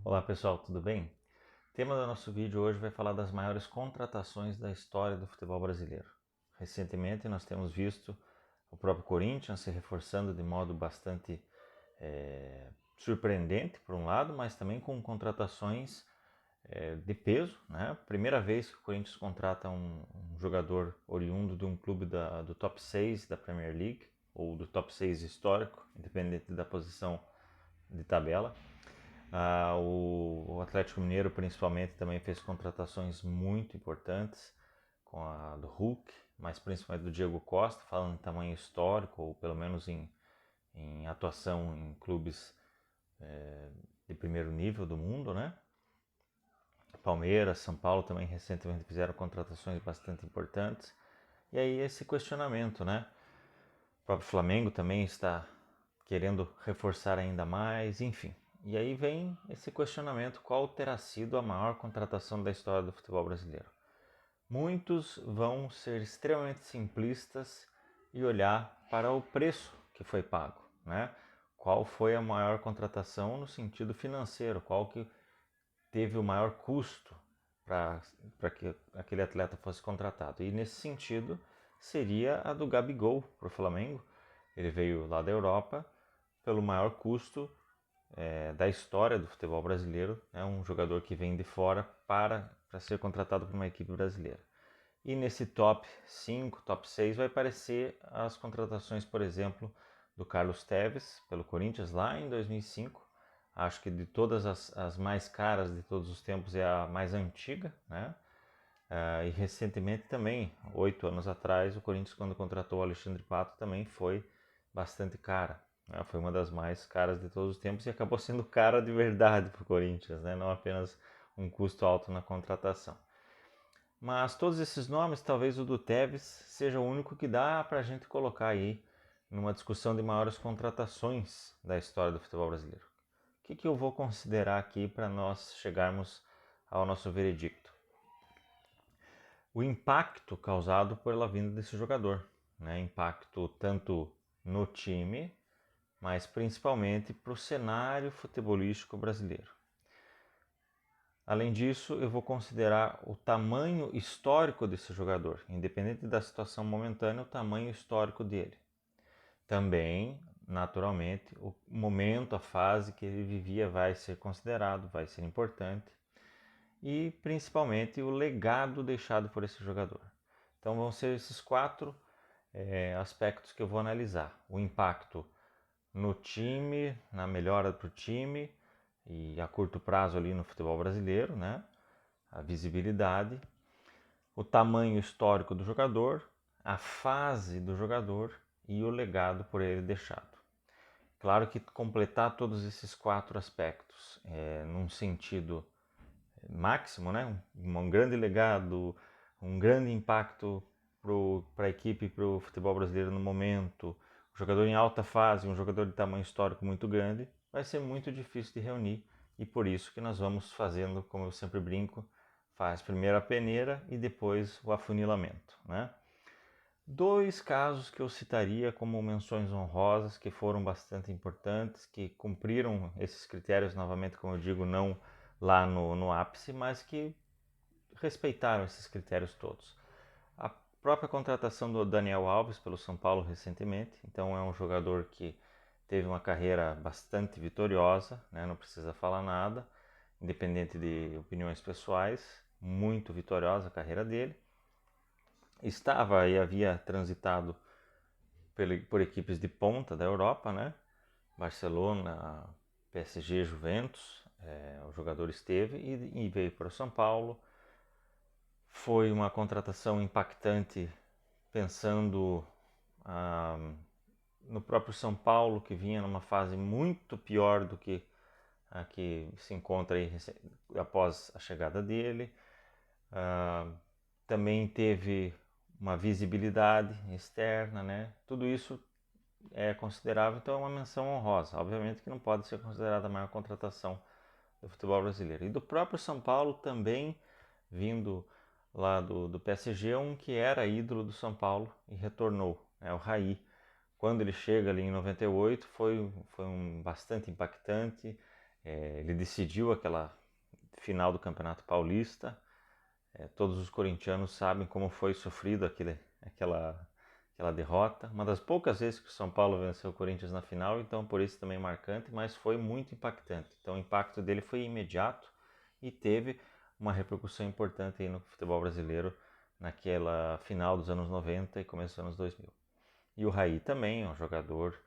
Olá pessoal, tudo bem? O tema do nosso vídeo hoje vai falar das maiores contratações da história do futebol brasileiro. Recentemente nós temos visto o próprio Corinthians se reforçando de modo bastante surpreendente por um lado, mas também com contratações de peso, né? Primeira vez que o Corinthians contrata um jogador oriundo de um clube do top 6 da Premier League, ou do top 6 histórico, independente da posição de tabela. O Atlético Mineiro, principalmente, também fez contratações muito importantes, com a do Hulk, mas principalmente do Diego Costa, falando em tamanho histórico, ou pelo menos em atuação em clubes de primeiro nível do mundo, né? Palmeiras, São Paulo também recentemente fizeram contratações bastante importantes. E aí esse questionamento, né? O próprio Flamengo também está querendo reforçar ainda mais, enfim. E aí vem esse questionamento: qual terá sido a maior contratação da história do futebol brasileiro? Muitos vão ser extremamente simplistas e olhar para o preço que foi pago, né? Qual foi a maior contratação no sentido financeiro? Qual que teve o maior custo para que aquele atleta fosse contratado? E nesse sentido seria a do Gabigol para o Flamengo. Ele veio lá da Europa pelo maior custo da história do futebol brasileiro, né? Um jogador que vem de fora para ser contratado por uma equipe brasileira. E nesse top 5, top 6 vai aparecer as contratações, por exemplo, do Carlos Tevez pelo Corinthians lá em 2005. Acho que de todas as mais caras de todos os tempos é a mais antiga, né? E recentemente também, 8 anos atrás, o Corinthians, quando contratou o Alexandre Pato, também foi bastante cara. Né? Foi uma das mais caras de todos os tempos e acabou sendo cara de verdade para o Corinthians, né? Não apenas um custo alto na contratação. Mas todos esses nomes, talvez o do Tevez seja o único que dá para a gente colocar aí numa discussão de maiores contratações da história do futebol brasileiro. O que eu vou considerar aqui para nós chegarmos ao nosso veredicto? O impacto causado pela vinda desse jogador, né? Impacto tanto no time, mas principalmente para o cenário futebolístico brasileiro. Além disso, eu vou considerar o tamanho histórico desse jogador, independente da situação momentânea, o tamanho histórico dele. Também, naturalmente, o momento, a fase que ele vivia vai ser considerado, vai ser importante. E principalmente o legado deixado por esse jogador. Então vão ser esses quatro aspectos que eu vou analisar: o impacto no time, na melhora para o time e a curto prazo ali no futebol brasileiro, né? A visibilidade, o tamanho histórico do jogador, a fase do jogador e o legado por ele deixado. Claro que completar todos esses quatro aspectos num sentido máximo, né? Um grande legado, um grande impacto para a equipe, para o futebol brasileiro no momento, um jogador em alta fase, um jogador de tamanho histórico muito grande, vai ser muito difícil de reunir e por isso que nós vamos fazendo, como eu sempre brinco, faz primeiro a peneira e depois o afunilamento, né? Dois casos que eu citaria como menções honrosas, que foram bastante importantes, que cumpriram esses critérios, novamente, como eu digo, não lá no ápice, mas que respeitaram esses critérios todos. A própria contratação do Daniel Alves pelo São Paulo recentemente, então é um jogador que teve uma carreira bastante vitoriosa, né? Não precisa falar nada, independente de opiniões pessoais, muito vitoriosa a carreira dele. Estava e havia transitado por equipes de ponta da Europa, né? Barcelona, PSG, Juventus, o jogador esteve e veio para o São Paulo. Foi uma contratação impactante pensando no próprio São Paulo, que vinha numa fase muito pior do que a que se encontra aí após a chegada dele. Também teve uma visibilidade externa, né? Tudo isso é considerável, então é uma menção honrosa. Obviamente que não pode ser considerada a maior contratação do futebol brasileiro. E do próprio São Paulo também, vindo lá do PSG, um que era ídolo do São Paulo e retornou, o Raí. Quando ele chega ali em 98 foi bastante impactante, Ele decidiu aquela final do Campeonato Paulista. Todos os corintianos sabem como foi sofrido aquela derrota. Uma das poucas vezes que o São Paulo venceu o Corinthians na final, então por isso também marcante, mas foi muito impactante. Então o impacto dele foi imediato e teve uma repercussão importante aí no futebol brasileiro naquela final dos anos 90 e começo dos anos 2000. E o Raí também é um jogador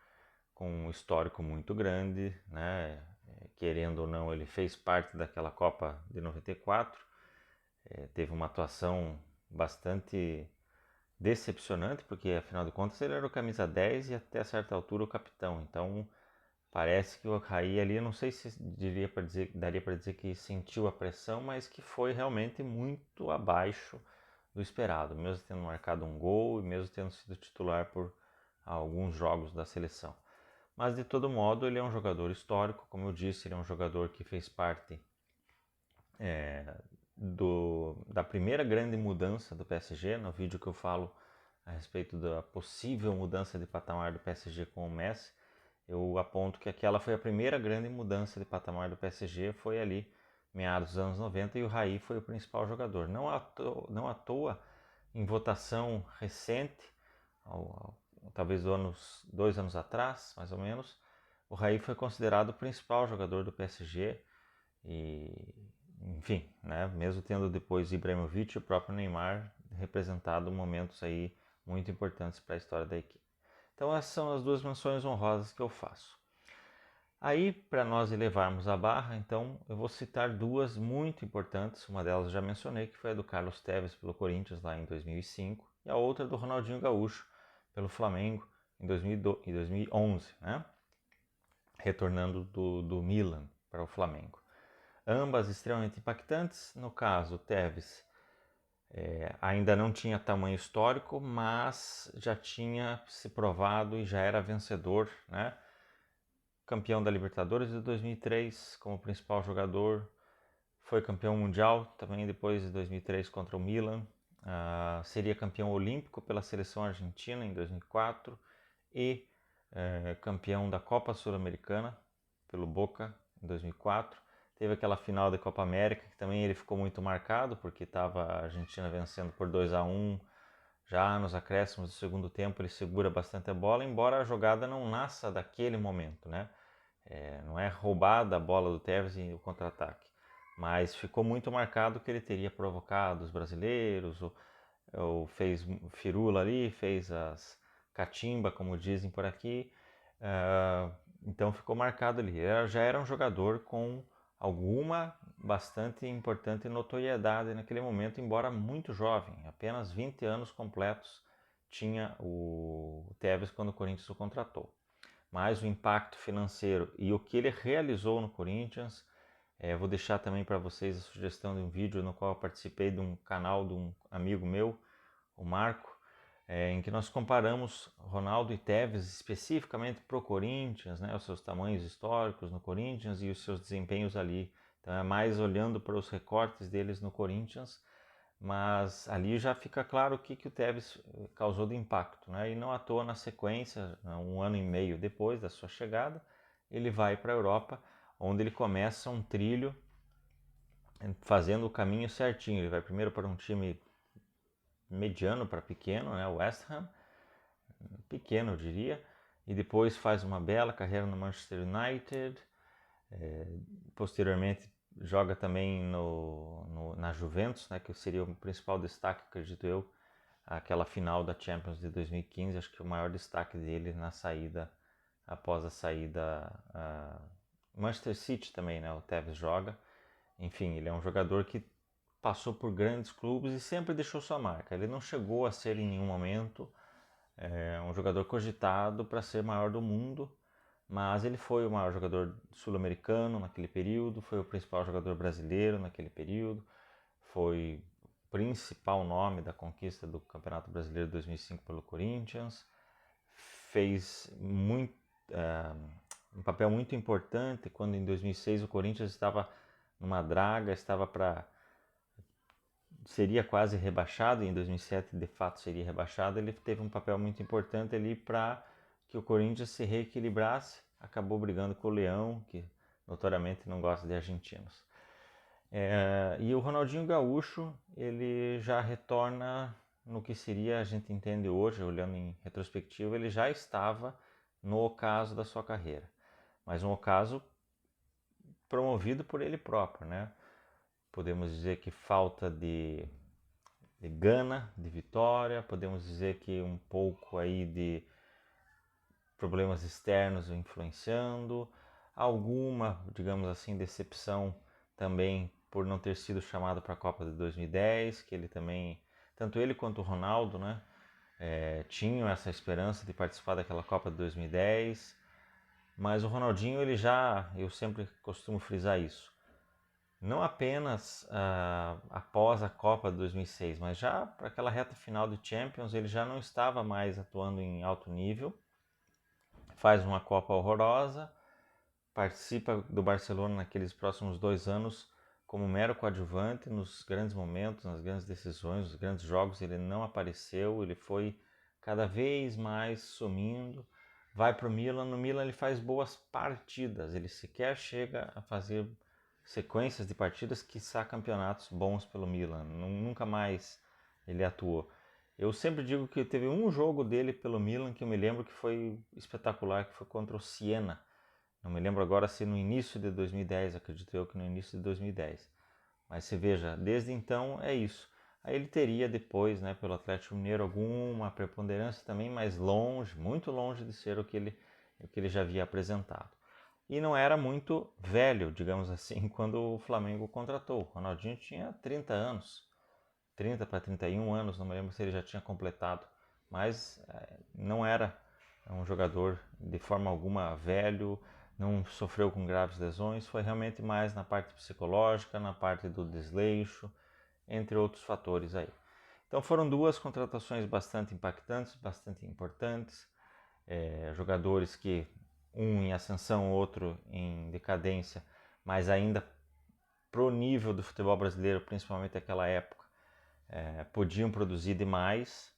com um histórico muito grande, né? Querendo ou não, ele fez parte daquela Copa de 94, teve uma atuação bastante decepcionante, porque afinal de contas ele era o camisa 10 e até certa altura o capitão. Então parece que o Raí ali, eu não sei se daria para dizer que sentiu a pressão, mas que foi realmente muito abaixo do esperado, mesmo tendo marcado um gol e mesmo tendo sido titular por alguns jogos da seleção. Mas de todo modo ele é um jogador histórico, como eu disse, ele é um jogador que fez parte da primeira grande mudança do PSG. No vídeo que eu falo a respeito da possível mudança de patamar do PSG com o Messi, eu aponto que aquela foi a primeira grande mudança de patamar do PSG, foi ali meados dos anos 90, e o Raí foi o principal jogador. Não à toa em votação recente, talvez 2 anos atrás, mais ou menos, o Raí foi considerado o principal jogador do PSG. E, enfim, né, mesmo tendo depois Ibrahimovic e o próprio Neymar representado momentos aí muito importantes para a história da equipe. Então essas são as duas menções honrosas que eu faço. Aí, para nós elevarmos a barra, então eu vou citar duas muito importantes. Uma delas eu já mencionei, que foi a do Carlos Tevez pelo Corinthians lá em 2005, e a outra do Ronaldinho Gaúcho pelo Flamengo em 2011, né? Retornando do Milan para o Flamengo. Ambas extremamente impactantes. No caso, o Tevez ainda não tinha tamanho histórico, mas já tinha se provado e já era vencedor, né? Campeão da Libertadores de 2003 como principal jogador, foi campeão mundial também depois de 2003 contra o Milan, seria campeão olímpico pela seleção argentina em 2004 e campeão da Copa Sul-Americana pelo Boca em 2004. Teve aquela final da Copa América que também ele ficou muito marcado, porque estava a Argentina vencendo por 2-1, já nos acréscimos do segundo tempo ele segura bastante a bola, embora a jogada não nasça daquele momento, né? Não é roubada a bola do Tevez e o contra-ataque, mas ficou muito marcado que ele teria provocado os brasileiros, ou fez firula ali, fez as catimba, como dizem por aqui, então ficou marcado ali. Ele já era um jogador com alguma bastante importante notoriedade naquele momento, embora muito jovem, apenas 20 anos completos tinha o Tevez quando o Corinthians o contratou. Mas o impacto financeiro e o que ele realizou no Corinthians, vou deixar também para vocês a sugestão de um vídeo no qual eu participei de um canal de um amigo meu, o Marco, em que nós comparamos Ronaldo e Tevez especificamente para o Corinthians, né, os seus tamanhos históricos no Corinthians e os seus desempenhos ali. Então é mais olhando para os recortes deles no Corinthians, mas ali já fica claro o que o Tevez causou de impacto, né? E não à toa na sequência, 1 ano e meio depois da sua chegada, ele vai para a Europa, onde ele começa um trilho fazendo o caminho certinho. Ele vai primeiro para um time mediano para pequeno, né? O West Ham, pequeno eu diria, e depois faz uma bela carreira no Manchester United, posteriormente joga também na Juventus, né, que seria o principal destaque, acredito eu, aquela final da Champions de 2015, acho que o maior destaque dele na saída, após a saída, Manchester City também, né, o Tevez joga. Enfim, ele é um jogador que passou por grandes clubes e sempre deixou sua marca. Ele não chegou a ser em nenhum momento um jogador cogitado para ser maior do mundo, mas ele foi o maior jogador sul-americano naquele período, foi o principal jogador brasileiro naquele período, foi o principal nome da conquista do Campeonato Brasileiro de 2005 pelo Corinthians, fez um papel muito importante quando em 2006 o Corinthians estava numa draga, seria quase rebaixado, e em 2007 de fato seria rebaixado. Ele teve um papel muito importante ali para que o Corinthians se reequilibrasse, acabou brigando com o Leão, que notoriamente não gosta de argentinos. E o Ronaldinho Gaúcho, ele já retorna no que seria, a gente entende hoje, olhando em retrospectiva, ele já estava no ocaso da sua carreira, mas um ocaso promovido por ele próprio, né? Podemos dizer que falta de gana, de vitória, podemos dizer que um pouco aí de problemas externos influenciando, alguma, digamos assim, decepção também por não ter sido chamado para a Copa de 2010, que ele também, tanto ele quanto o Ronaldo, né, tinham essa esperança de participar daquela Copa de 2010, mas o Ronaldinho, ele já, eu sempre costumo frisar isso, não apenas após a Copa de 2006, mas já para aquela reta final de Champions, ele já não estava mais atuando em alto nível, faz uma Copa horrorosa, participa do Barcelona naqueles próximos 2 anos como mero coadjuvante nos grandes momentos, nas grandes decisões, nos grandes jogos, ele não apareceu, ele foi cada vez mais sumindo, vai para o Milan, no Milan ele faz boas partidas, ele sequer chega a fazer sequências de partidas, quiçá campeonatos bons pelo Milan, nunca mais ele atuou. Eu sempre digo que teve um jogo dele pelo Milan que eu me lembro que foi espetacular, que foi contra o Siena. Não me lembro agora se no início de 2010, acredito eu que no início de 2010. Mas você veja, desde então é isso. Aí ele teria depois, né, pelo Atlético Mineiro, alguma preponderância também, mas longe, muito longe de ser o que ele já havia apresentado. E não era muito velho, digamos assim, quando o Flamengo o contratou. O Ronaldinho tinha 30 anos, 30 para 31 anos, não me lembro se ele já tinha completado, mas não era um jogador de forma alguma velho, não sofreu com graves lesões, foi realmente mais na parte psicológica, na parte do desleixo, entre outros fatores aí. Então foram duas contratações bastante impactantes, bastante importantes, jogadores que um em ascensão, outro em decadência, mas ainda pro nível do futebol brasileiro, principalmente naquela época, podiam produzir demais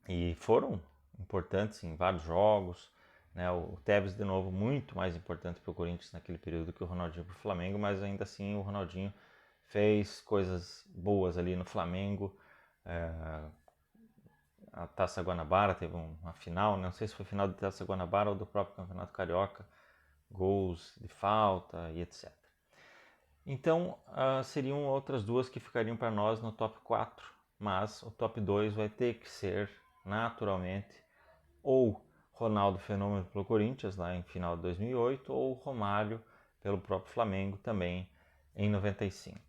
e foram importantes em vários jogos, né? O Tevez, de novo, muito mais importante para o Corinthians naquele período que o Ronaldinho para o Flamengo, mas ainda assim o Ronaldinho fez coisas boas ali no Flamengo. A Taça Guanabara teve uma final, não sei se foi final de Taça Guanabara ou do próprio Campeonato Carioca, gols de falta e etc. Então seriam outras duas que ficariam para nós no top 4, mas o top 2 vai ter que ser naturalmente ou Ronaldo Fenômeno pelo Corinthians lá em final de 2008 ou Romário pelo próprio Flamengo também em 95.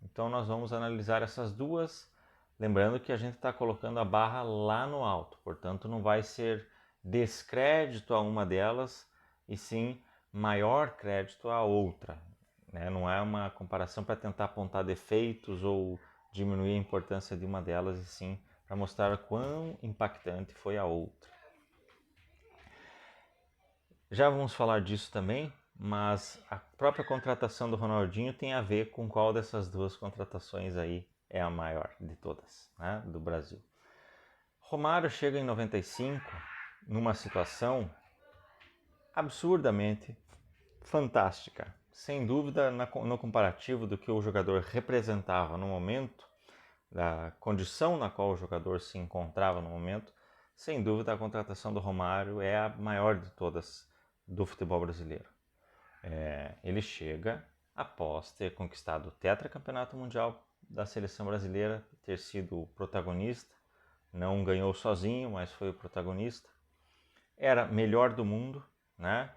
Então nós vamos analisar essas duas, lembrando que a gente está colocando a barra lá no alto, portanto não vai ser descrédito a uma delas e sim maior crédito à outra. Né? Não é uma comparação para tentar apontar defeitos ou diminuir a importância de uma delas, e sim para mostrar quão impactante foi a outra. Já vamos falar disso também, mas a própria contratação do Ronaldinho tem a ver com qual dessas duas contratações aí é a maior de todas, né, do Brasil. Romário chega em 95 numa situação absurdamente fantástica. Sem dúvida, no comparativo do que o jogador representava no momento, da condição na qual o jogador se encontrava no momento, sem dúvida a contratação do Romário é a maior de todas do futebol brasileiro. Ele chega após ter conquistado o tetracampeonato mundial da seleção brasileira, ter sido o protagonista, não ganhou sozinho, mas foi o protagonista. Era melhor do mundo, né?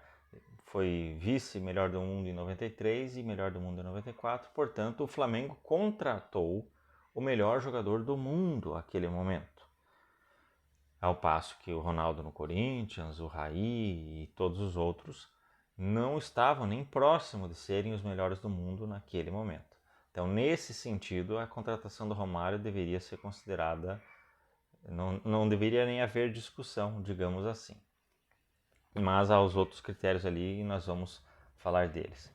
Foi vice melhor do mundo em 93 e melhor do mundo em 94, portanto o Flamengo contratou o melhor jogador do mundo naquele momento. Ao passo que o Ronaldo no Corinthians, o Raí e todos os outros não estavam nem próximo de serem os melhores do mundo naquele momento. Então, nesse sentido, a contratação do Romário deveria ser considerada, não deveria nem haver discussão, digamos assim. Mas há os outros critérios ali e nós vamos falar deles.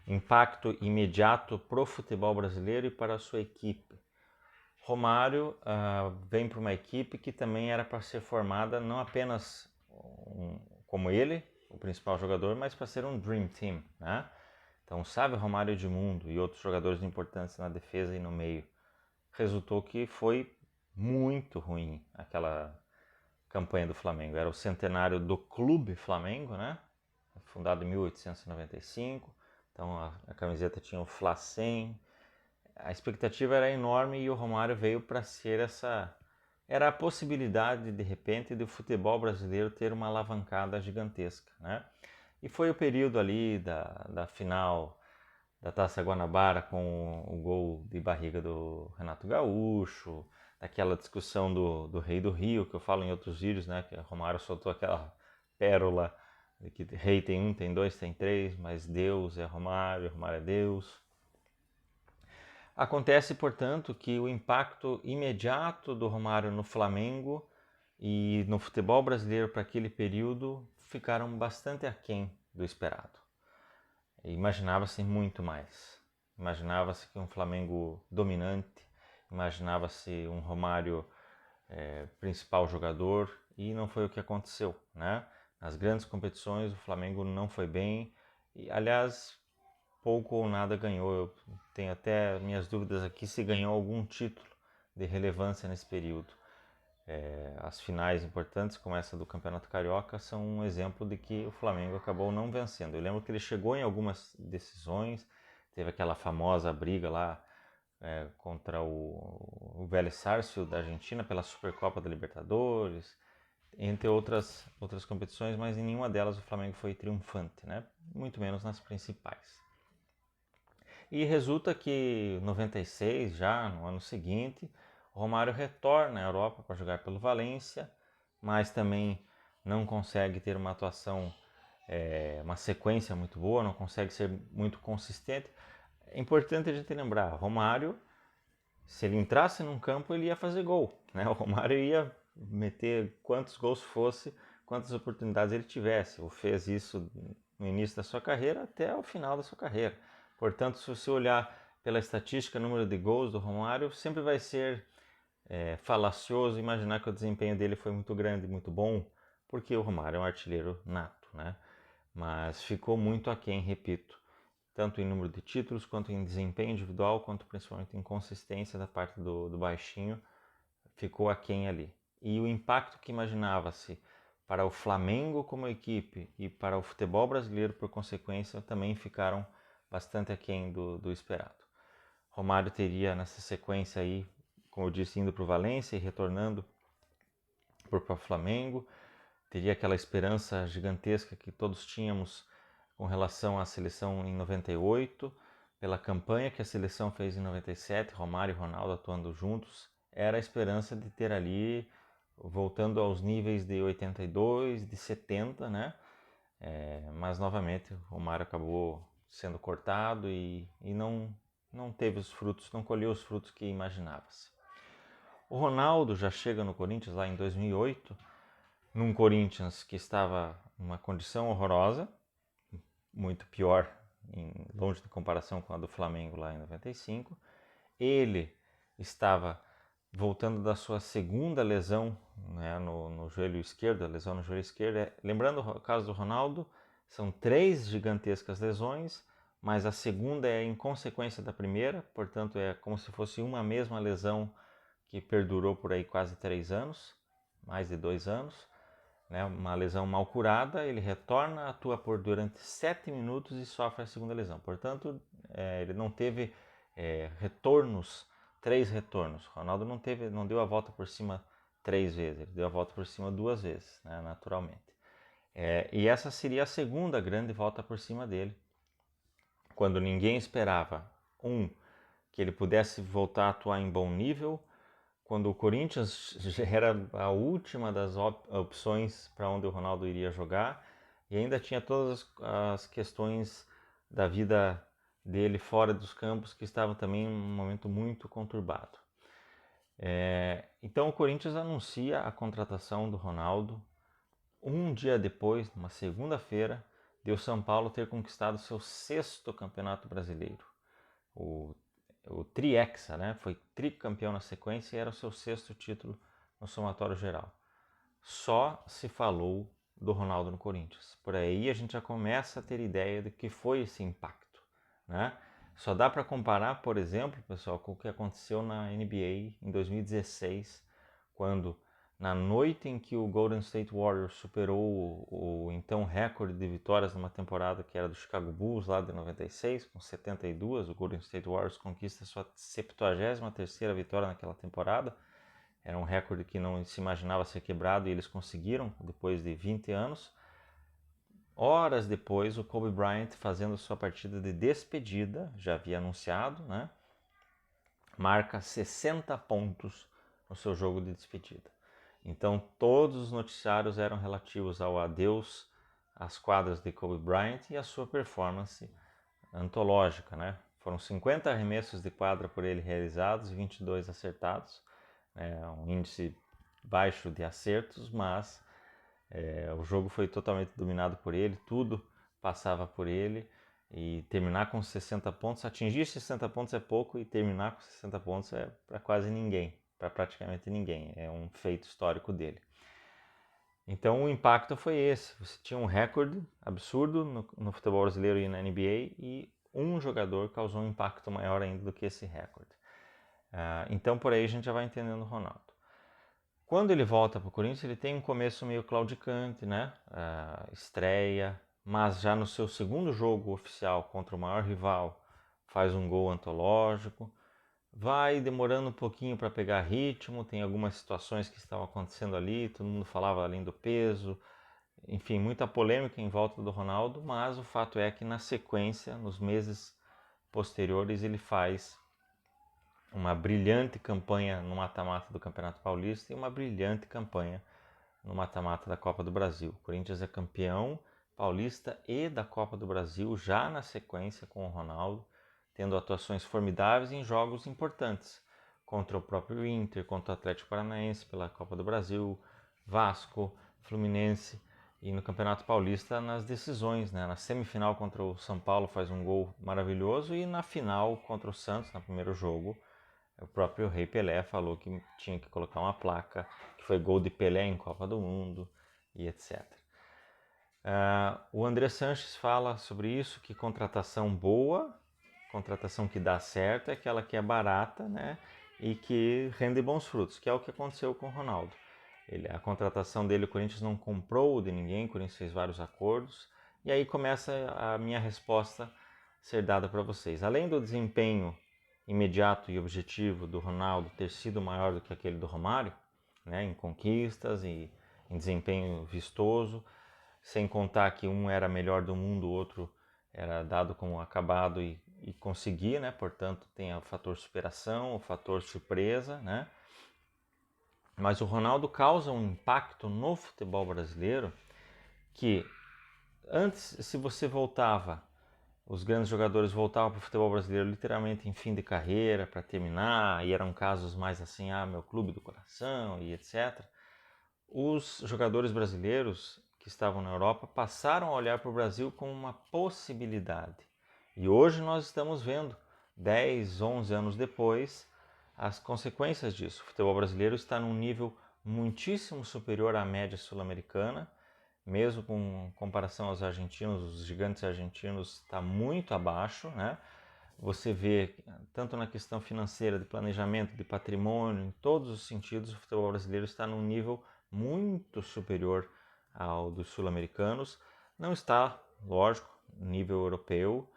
Impacto imediato para o futebol brasileiro e para a sua equipe. Romário vem para uma equipe que também era para ser formada não apenas como ele, o principal jogador, mas para ser um Dream Team, né? Então, Sávio, Romário, Edmundo e outros jogadores importantes na defesa e no meio. Resultou que foi muito ruim aquela campanha do Flamengo. Era o centenário do Clube Flamengo, né? Fundado em 1895. Então a camiseta tinha o Fla 100. A expectativa era enorme e o Romário veio para ser essa... Era a possibilidade, de repente, do futebol brasileiro ter uma alavancada gigantesca, né? E foi o período ali da final da Taça Guanabara com o gol de barriga do Renato Gaúcho, daquela discussão do Rei do Rio, que eu falo em outros vídeos, né? Que o Romário soltou aquela pérola de que rei tem um, tem dois, tem três, mas Deus é Romário, Romário é Deus. Acontece, portanto, que o impacto imediato do Romário no Flamengo e no futebol brasileiro para aquele período ficaram bastante aquém do esperado. Imaginava-se muito mais. Imaginava-se que um Flamengo dominante, imaginava-se um Romário principal jogador e não foi o que aconteceu, né? Nas grandes competições o Flamengo não foi bem e, aliás, pouco ou nada ganhou. Eu tenho até minhas dúvidas aqui se ganhou algum título de relevância nesse período. As finais importantes, como essa do Campeonato Carioca, são um exemplo de que o Flamengo acabou não vencendo. Eu lembro que ele chegou em algumas decisões, teve aquela famosa briga lá contra o Vélez Sarsfield da Argentina pela Supercopa da Libertadores, entre outras competições, mas em nenhuma delas o Flamengo foi triunfante, né? Muito menos nas principais. E resulta que em 96, já no ano seguinte, o Romário retorna à Europa para jogar pelo Valência, mas também não consegue ter uma atuação, uma sequência muito boa, não consegue ser muito consistente. É importante a gente lembrar, Romário, se ele entrasse num campo, ele ia fazer gol, né? O Romário ia meter quantos gols fosse, quantas oportunidades ele tivesse. Ele fez isso no início da sua carreira até o final da sua carreira. Portanto, se você olhar pela estatística, número de gols do Romário, sempre vai ser falacioso imaginar que o desempenho dele foi muito grande, muito bom, porque o Romário é um artilheiro nato, né? Mas ficou muito aquém, repito, tanto em número de títulos, quanto em desempenho individual, quanto principalmente em consistência da parte do baixinho, ficou aquém ali. E o impacto que imaginava-se para o Flamengo como equipe e para o futebol brasileiro, por consequência, também ficaram bastante aquém do esperado. Romário teria nessa sequência aí, como eu disse, indo para o Valência e retornando para o Flamengo, teria aquela esperança gigantesca que todos tínhamos com relação à seleção em 98, pela campanha que a seleção fez em 97, Romário e Ronaldo atuando juntos, era a esperança de ter ali, voltando aos níveis de 82, de 70, né? Mas novamente o Romário acabou sendo cortado e não teve os frutos, não colheu os frutos que imaginava-se. O Ronaldo já chega no Corinthians lá em 2008, num Corinthians que estava numa condição horrorosa, muito pior, longe de comparação com a do Flamengo lá em 95. Ele estava voltando da sua segunda lesão, né, no joelho esquerdo, a lesão no joelho esquerdo. Lembrando o caso do Ronaldo, são 3 gigantescas lesões, mas a segunda é em consequência da primeira, portanto é como se fosse uma mesma lesão que perdurou por aí quase 3 anos, mais de 2 anos, né, uma lesão mal curada. Ele retorna, atua por durante 7 minutos e sofre a segunda lesão. Portanto, ele não teve retornos, 3 retornos. Ronaldo não deu a volta por cima 3 vezes, ele deu a volta por cima 2 vezes, né, naturalmente. E essa seria a segunda grande volta por cima dele, quando ninguém esperava, que ele pudesse voltar a atuar em bom nível, quando o Corinthians era a última das opções para onde o Ronaldo iria jogar, e ainda tinha todas as questões da vida dele fora dos campos que estavam também em um momento muito conturbado. Então o Corinthians anuncia a contratação do Ronaldo um dia depois, numa segunda-feira, de o São Paulo ter conquistado seu 6º campeonato brasileiro. O Tri-Hexa, né? Foi tricampeão na sequência e era o seu 6º título no somatório geral. Só se falou do Ronaldo no Corinthians. Por aí a gente já começa a ter ideia do que foi esse impacto, né? Só dá para comparar, por exemplo, pessoal, com o que aconteceu na NBA em 2016, quando na noite em que o Golden State Warriors superou o então recorde de vitórias numa temporada que era do Chicago Bulls lá de 96, com 72, o Golden State Warriors conquista sua 73ª vitória naquela temporada. Era um recorde que não se imaginava ser quebrado e eles conseguiram depois de 20 anos. Horas depois, o Kobe Bryant fazendo sua partida de despedida, já havia anunciado, né? Marca 60 pontos no seu jogo de despedida. Então todos os noticiários eram relativos ao adeus às quadras de Kobe Bryant e à sua performance antológica, né? Foram 50 arremessos de quadra por ele realizados e 22 acertados. Um índice baixo de acertos, mas o jogo foi totalmente dominado por ele, tudo passava por ele, e terminar com 60 pontos, atingir 60 pontos é pouco e terminar com 60 pontos é para quase ninguém, para praticamente ninguém, é um feito histórico dele. Então o impacto foi esse, você tinha um recorde absurdo no futebol brasileiro e na NBA e um jogador causou um impacto maior ainda do que esse recorde. Então por aí a gente já vai entendendo o Ronaldo. Quando ele volta para o Corinthians, ele tem um começo meio claudicante, né? Estreia, mas já no seu segundo jogo oficial contra o maior rival, faz um gol antológico. Vai demorando um pouquinho para pegar ritmo, tem algumas situações que estavam acontecendo ali, todo mundo falava além do peso, enfim, muita polêmica em volta do Ronaldo, mas o fato é que na sequência, nos meses posteriores, ele faz uma brilhante campanha no mata-mata do Campeonato Paulista e uma brilhante campanha no mata-mata da Copa do Brasil. O Corinthians é campeão paulista e da Copa do Brasil já na sequência com o Ronaldo, tendo atuações formidáveis em jogos importantes, contra o próprio Inter, contra o Atlético Paranaense pela Copa do Brasil, Vasco, Fluminense, e no Campeonato Paulista nas decisões, né? Na semifinal contra o São Paulo faz um gol maravilhoso e na final contra o Santos, no primeiro jogo, o próprio Rei Pelé falou que tinha que colocar uma placa, que foi gol de Pelé em Copa do Mundo e etc. O André Sanches fala sobre isso, que contratação boa, contratação que dá certo, é aquela que é barata, né? E que rende bons frutos, que é o que aconteceu com o Ronaldo. A contratação dele, o Corinthians não comprou de ninguém, o Corinthians fez vários acordos, e aí começa a minha resposta ser dada para vocês. Além do desempenho imediato e objetivo do Ronaldo ter sido maior do que aquele do Romário, né, em conquistas e em desempenho vistoso, sem contar que um era melhor do mundo, o outro era dado como acabado e conseguia, né? Portanto, tem o fator superação, o fator surpresa, né? Mas o Ronaldo causa um impacto no futebol brasileiro que antes, se você voltava, os grandes jogadores voltavam para o futebol brasileiro literalmente em fim de carreira, para terminar, e eram casos mais assim, meu clube do coração e etc. Os jogadores brasileiros que estavam na Europa passaram a olhar para o Brasil como uma possibilidade. E hoje nós estamos vendo, 10, 11 anos depois, as consequências disso. O futebol brasileiro está num nível muitíssimo superior à média sul-americana, mesmo com comparação aos argentinos, os gigantes argentinos está muito abaixo, né? Você vê, tanto na questão financeira, de planejamento, de patrimônio, em todos os sentidos, o futebol brasileiro está num nível muito superior ao dos sul-americanos. Não está, lógico, no nível europeu,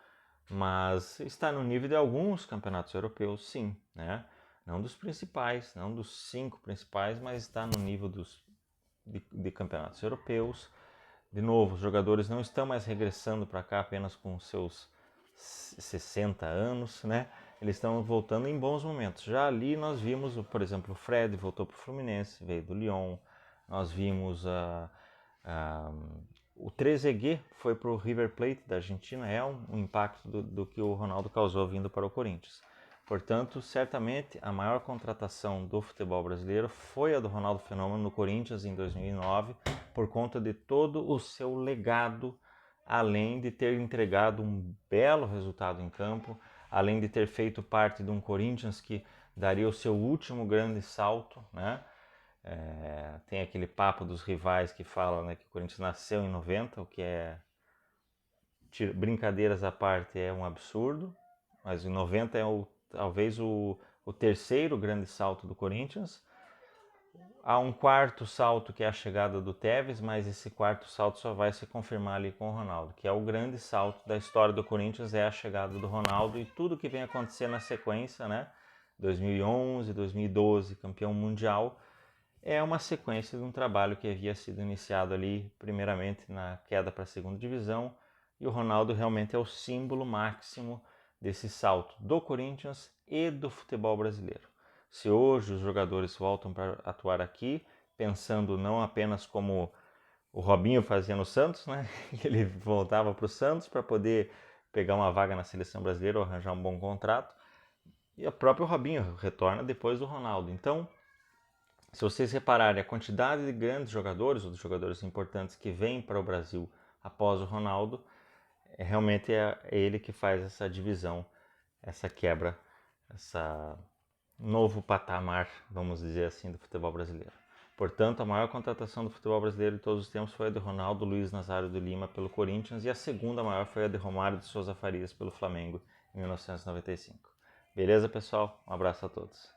mas está no nível de alguns campeonatos europeus, sim, né? Não dos principais, não dos 5 principais, mas está no nível de campeonatos europeus. De novo, os jogadores não estão mais regressando para cá apenas com seus 60 anos, né? Eles estão voltando em bons momentos. Já ali nós vimos, por exemplo, o Fred voltou para o Fluminense, veio do Lyon. Nós vimos o Trezeguet foi para o River Plate da Argentina, é um impacto do que o Ronaldo causou vindo para o Corinthians. Portanto, certamente a maior contratação do futebol brasileiro foi a do Ronaldo Fenômeno no Corinthians em 2009, por conta de todo o seu legado, além de ter entregado um belo resultado em campo, além de ter feito parte de um Corinthians que daria o seu último grande salto, né? Tem aquele papo dos rivais que falam, né, que o Corinthians nasceu em 90, o que é, brincadeiras à parte, é um absurdo, mas em 90 é talvez o terceiro grande salto do Corinthians. Há um quarto salto que é a chegada do Tevez, mas esse quarto salto só vai se confirmar ali com o Ronaldo, que é o grande salto da história do Corinthians, é a chegada do Ronaldo e tudo que vem acontecer na sequência, né? 2011, 2012, campeão mundial, é uma sequência de um trabalho que havia sido iniciado ali, primeiramente na queda para a segunda divisão, e o Ronaldo realmente é o símbolo máximo desse salto do Corinthians e do futebol brasileiro. Se hoje os jogadores voltam para atuar aqui, pensando não apenas como o Robinho fazia no Santos, né? Ele voltava para o Santos para poder pegar uma vaga na seleção brasileira ou arranjar um bom contrato, e o próprio Robinho retorna depois do Ronaldo. Então, se vocês repararem a quantidade de grandes jogadores, ou de jogadores importantes que vêm para o Brasil após o Ronaldo, realmente é ele que faz essa divisão, essa quebra, essa novo patamar, vamos dizer assim, do futebol brasileiro. Portanto, a maior contratação do futebol brasileiro de todos os tempos foi a de Ronaldo Luiz Nazário do Lima pelo Corinthians, e a segunda maior foi a de Romário de Souza Farias pelo Flamengo em 1995. Beleza, pessoal? Um abraço a todos.